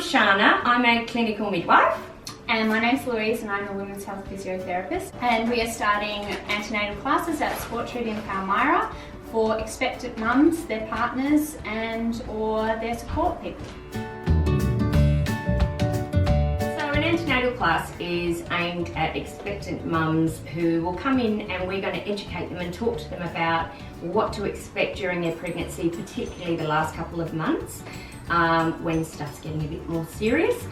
Sharna, I'm a clinical midwife. And my name's Louise and I'm a women's health physiotherapist. And we are starting antenatal classes at Sport Treat in Palmyra for expectant mums, their partners and or their support people. An antenatal class is aimed at expectant mums who will come in and we're going to educate them and talk to them about what to expect during their pregnancy, particularly the last couple of months when stuff's getting a bit more serious.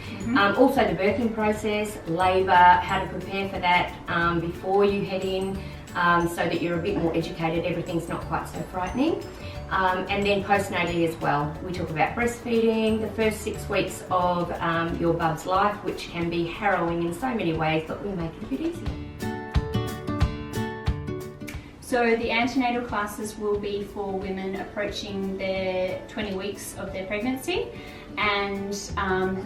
Also the birthing process, labour, how to prepare for that before you head in so that you're a bit more educated, everything's not quite so frightening. And then postnatally as well, we talk about breastfeeding, the first 6 weeks of your bub's life, which can be harrowing in so many ways, but we make it a bit easier. So the antenatal classes will be for women approaching their 20 weeks of their pregnancy, and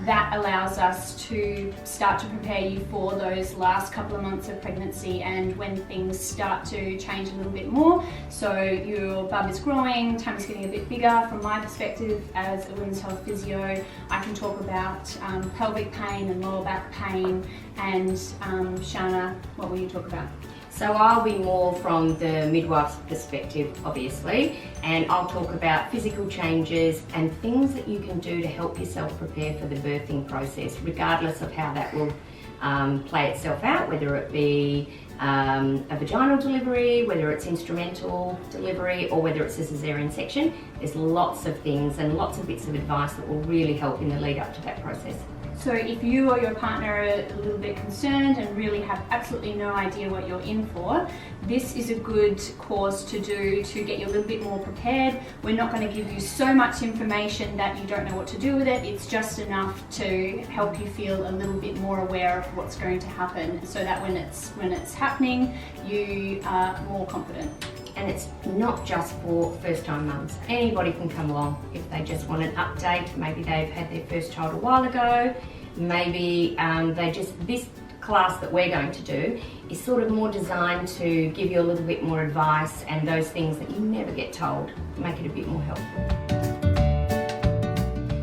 that allows us to start to prepare you for those last couple of months of pregnancy and when things start to change a little bit more. So your bub is growing, tummy's getting a bit bigger. From my perspective as a women's health physio, I can talk about pelvic pain and lower back pain. And Sharna, what will you talk about? So I'll be more from the midwife's perspective, obviously, and I'll talk about physical changes and things that you can do to help yourself prepare for the birthing process, regardless of how that will play itself out, whether it be a vaginal delivery, whether it's instrumental delivery, or whether it's a cesarean section. There's lots of things and lots of bits of advice that will really help in the lead up to that process. So if you or your partner are a little bit concerned and really have absolutely no idea what you're in for, this is a good course to do to get you a little bit more prepared. We're not going to give you so much information that you don't know what to do with it. It's just enough to help you feel a little bit more aware of what's going to happen so that when it's happening, you are more confident. And it's not just for first-time mums. Anybody can come along if they just want an update. Maybe they've had their first child a while ago. Maybe this class that we're going to do is sort of more designed to give you a little bit more advice and those things that you never get told, make it a bit more helpful.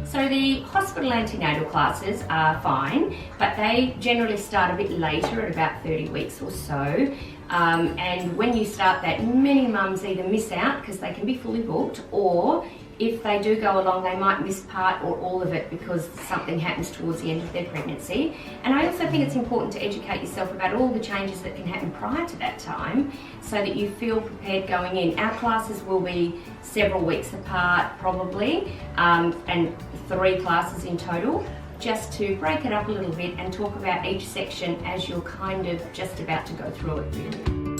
So the hospital antenatal classes are fine, but they generally start a bit later at about 30 weeks or so. And when you start that, many mums either miss out because they can be fully booked, or if they do go along, they might miss part or all of it because something happens towards the end of their pregnancy. And I also think it's important to educate yourself about all the changes that can happen prior to that time so that you feel prepared going in. Our classes will be several weeks apart probably, and 3 classes in total, just to break it up a little bit and talk about each section as you're kind of just about to go through it really.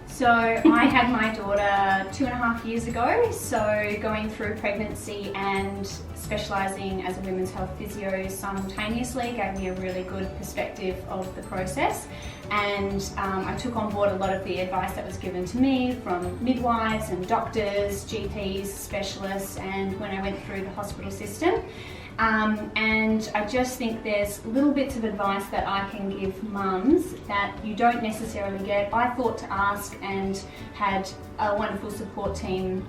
So I had my daughter 2.5 years ago, so going through pregnancy and specialising as a women's health physio simultaneously gave me a really good perspective of the process, and I took on board a lot of the advice that was given to me from midwives and doctors, GPs, specialists, and when I went through the hospital system. And I just think there's little bits of advice that I can give mums that you don't necessarily get. I thought to ask and had a wonderful support team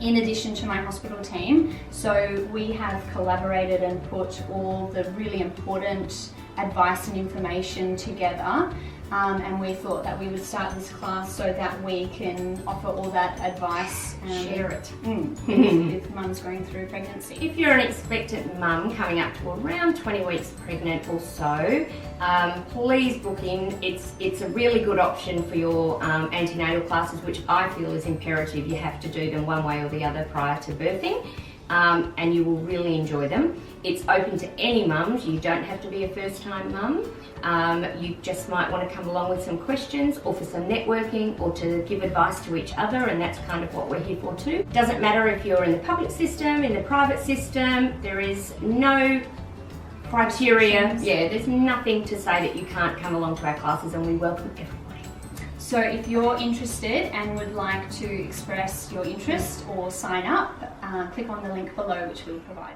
in addition to my hospital team. So we have collaborated and put all the really important advice and information together. And we thought that we would start this class so that we can offer all that advice and share it with mums going through pregnancy. If you're an expectant mum coming up to around 20 weeks pregnant or so, please book in. It's a really good option for your antenatal classes, which I feel is imperative. You have to do them one way or the other prior to birthing. And you will really enjoy them. It's open to any mums. You don't have to be a first-time mum. You just might want to come along with some questions or for some networking or to give advice to each other, and that's kind of what we're here for too. Doesn't matter if you're in the public system, in the private system, there is no criteria. Yeah, there's nothing to say that you can't come along to our classes, and we welcome everybody. So if you're interested and would like to express your interest or sign up, click on the link below which we'll provide.